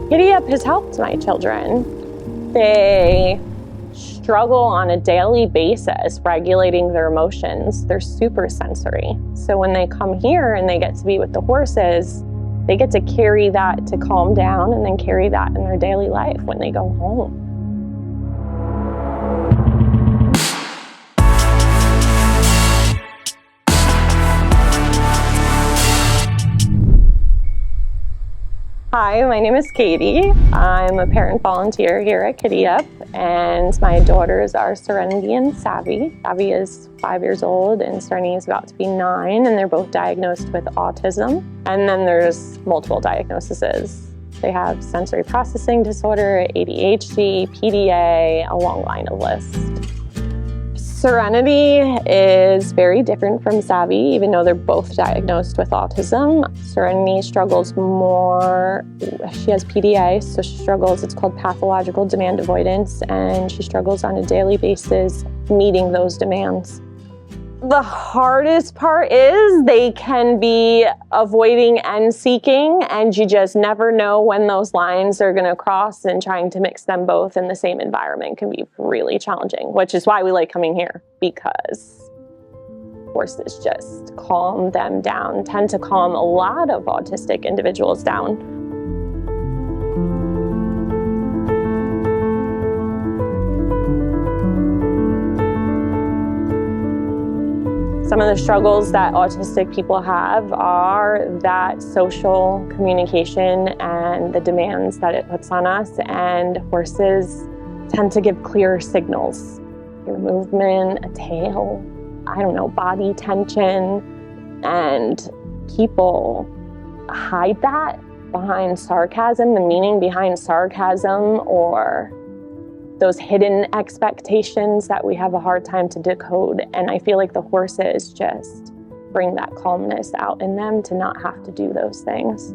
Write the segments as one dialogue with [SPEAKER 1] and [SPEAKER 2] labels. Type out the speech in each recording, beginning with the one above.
[SPEAKER 1] Kiddy Up has helped my children. They struggle on a daily basis regulating their emotions. They're super sensory. So when they come here and they get to be with the horses, they get to carry that to calm down and then carry that in their daily life when they go home. Hi, my name is Katie. I'm a parent volunteer here at Kiddy Up, and my daughters are Serenity and Savvy. Savvy is 5 years old and Serenity is about to be 9, and they're both diagnosed with autism. And then there's multiple diagnoses. They have sensory processing disorder, ADHD, PDA, a long line of lists. Serenity is very different from Savvy, even though they're both diagnosed with autism. Serenity struggles more, she has PDA, so she struggles, it's called pathological demand avoidance, and she struggles on a daily basis meeting those demands. The hardest part is they can be avoiding and seeking, and you just never know when those lines are going to cross, and trying to mix them both in the same environment can be really challenging, which is why we like coming here, because horses just calm them down, tend to calm a lot of autistic individuals down. Some of the struggles that autistic people have are that social communication and the demands that it puts on us, and horses tend to give clear signals. Your movement, a tail, I don't know, body tension, and people hide that behind sarcasm, the meaning behind sarcasm, or those hidden expectations that we have a hard time to decode. And I feel like the horses just bring that calmness out in them to not have to do those things.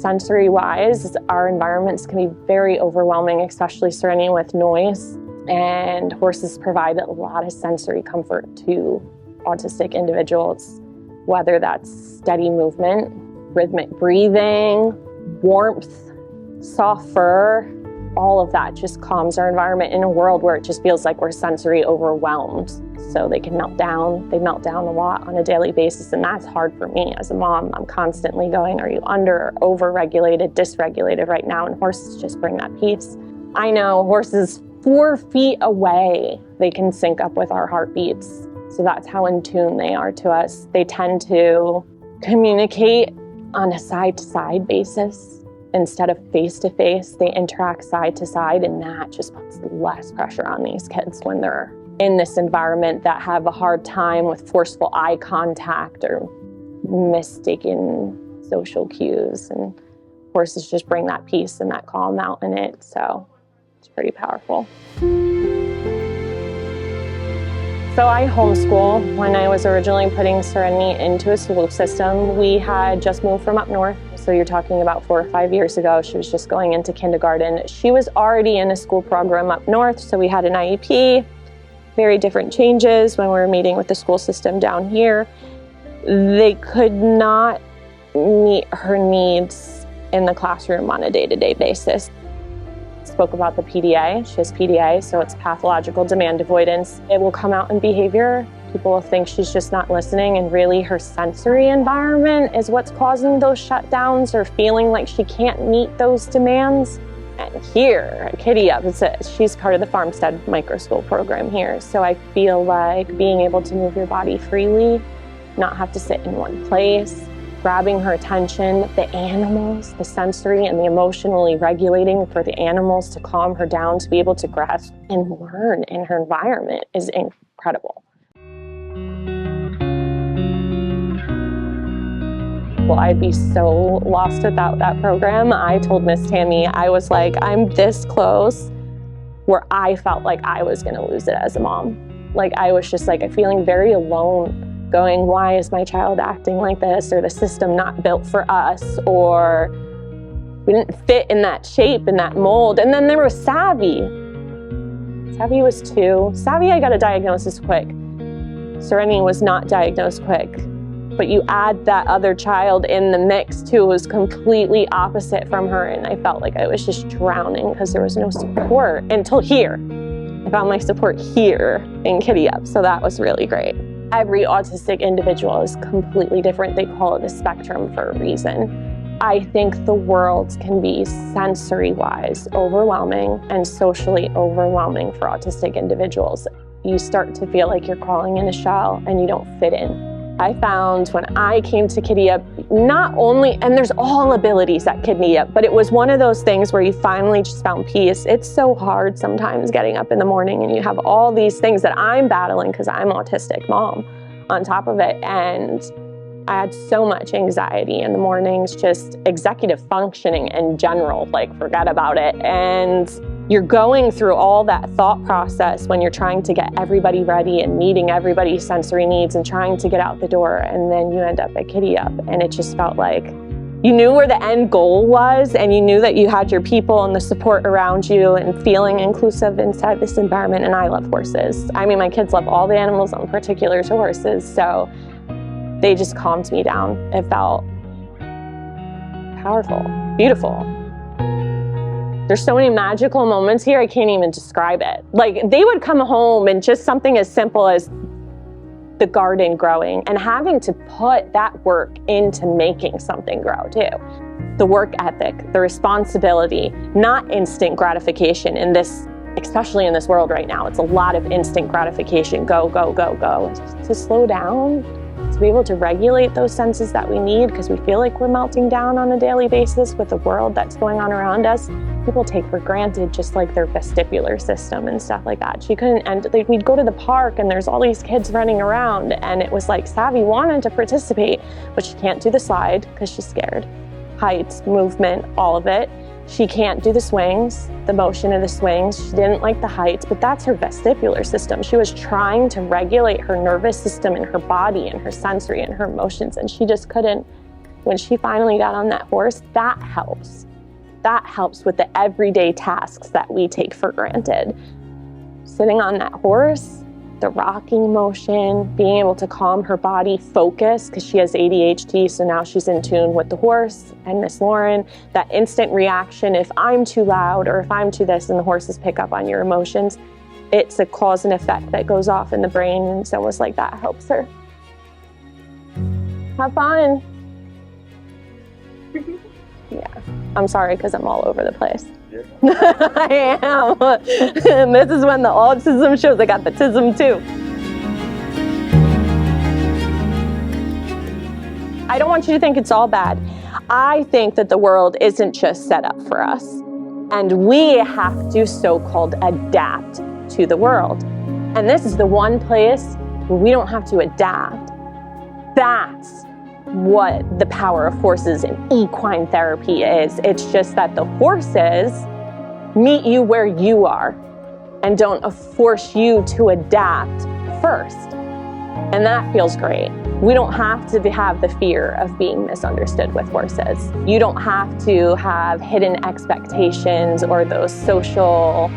[SPEAKER 1] Sensory-wise, our environments can be very overwhelming, especially Serenity with noise. And horses provide a lot of sensory comfort to autistic individuals, whether that's steady movement, rhythmic breathing, warmth, soft fur. All of that just calms our environment in a world where it just feels like we're sensory overwhelmed. So they can melt down. They melt down a lot on a daily basis, and that's hard for me as a mom. I'm constantly going, are you under or over-regulated, dysregulated right now? And horses just bring that peace. I know horses 4 feet away, they can sync up with our heartbeats. So that's how in tune they are to us. They tend to communicate on a side-to-side basis. Instead of face-to-face, they interact side-to-side, and that just puts less pressure on these kids when they're in this environment that have a hard time with forceful eye contact or mistaken social cues. And horses just bring that peace and that calm out in it, so it's pretty powerful. So I homeschool. When I was originally putting Serenity into a school system, we had just moved from up north. So you're talking about 4 or 5 years ago. She was just going into kindergarten. She was already in a school program up north, so we had an IEP. Very different changes when we were meeting with the school system down here. They could not meet her needs in the classroom on a day-to-day basis. Spoke about the PDA. She has PDA, so it's pathological demand avoidance. It will come out in behavior. People will think she's just not listening, and really her sensory environment is what's causing those shutdowns or feeling like she can't meet those demands. And here at Kiddy Up, she's part of the Farmstead Micro School program here. So I feel like being able to move your body freely, not have to sit in one place, grabbing her attention, the animals, the sensory and the emotionally regulating for the animals to calm her down, to be able to grasp and learn in her environment is incredible. Well, I'd be so lost without that program. I told Miss Tammy, I was like, I'm this close, where I felt like I was gonna lose it as a mom. Like I was just like feeling very alone, going, why is my child acting like this? Or the system not built for us, or we didn't fit in that shape, in that mold. And then there was Savvy. Savvy was 2. Savvy, I got a diagnosis quick. Serenity was not diagnosed quick. but you add that other child in the mix too, who's completely opposite from her, and I felt like I was just drowning because there was no support until here. I found my support here in Kiddy Up, so that was really great. Every autistic individual is completely different. They call it a spectrum for a reason. I think the world can be sensory-wise overwhelming and socially overwhelming for autistic individuals. You start to feel like you're crawling in a shell and you don't fit in. I found when I came to Kiddy Up, not only, and there's all abilities at Kiddy Up, but it was one of those things where you finally just found peace. It's so hard sometimes getting up in the morning and you have all these things that I'm battling because I'm autistic mom on top of it. And I had so much anxiety in the mornings, just executive functioning in general, like forget about it. And you're going through all that thought process when you're trying to get everybody ready and meeting everybody's sensory needs and trying to get out the door. And then you end up at Kiddy Up and it just felt like you knew where the end goal was and you knew that you had your people and the support around you and feeling inclusive inside this environment. And I love horses. I mean, my kids love all the animals, in particular to horses. So they just calmed me down. It felt powerful, beautiful. There's so many magical moments here, I can't even describe it. Like, they would come home and just something as simple as the garden growing and having to put that work into making something grow too. The work ethic, the responsibility, not instant gratification in this, especially in this world right now. It's a lot of instant gratification, go, go, go, go. To slow down, to be able to regulate those senses that we need because we feel like we're melting down on a daily basis with the world that's going on around us. People take for granted just like their vestibular system and stuff like that. She couldn't end, like we'd go to the park and there's all these kids running around and it was like Savvy wanted to participate, but she can't do the slide because she's scared. Heights, movement, all of it. She can't do the swings, the motion of the swings. She didn't like the heights, but that's her vestibular system. She was trying to regulate her nervous system and her body and her sensory and her emotions, and she just couldn't. When she finally got on that horse, that helps. That helps with the everyday tasks that we take for granted. Sitting on that horse, the rocking motion, being able to calm her body, focus, because she has ADHD, so now she's in tune with the horse and Miss Lauren. That instant reaction, if I'm too loud or if I'm too this, and the horses pick up on your emotions, it's a cause and effect that goes off in the brain, and it's almost like that helps her. Have fun. Yeah, I'm sorry because I'm all over the place. Yeah. I am. And this is when the autism shows. I got the tism too. I don't want you to think it's all bad. I think that the world isn't just set up for us. And we have to so-called adapt to the world. And this is the one place where we don't have to adapt. That's what the power of horses in equine therapy is. It's just that the horses meet you where you are and don't force you to adapt first. And that feels great. We don't have to have the fear of being misunderstood with horses. You don't have to have hidden expectations or those social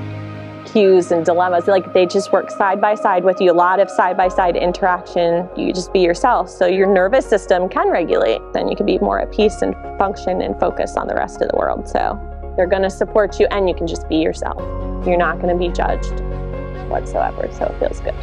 [SPEAKER 1] cues and dilemmas. Like, they just work side by side with you, a lot of side by side interaction. You just be yourself. So your nervous system can regulate. Then you can be more at peace and function and focus on the rest of the world. So they're going to support you and you can just be yourself. You're not going to be judged whatsoever. So it feels good.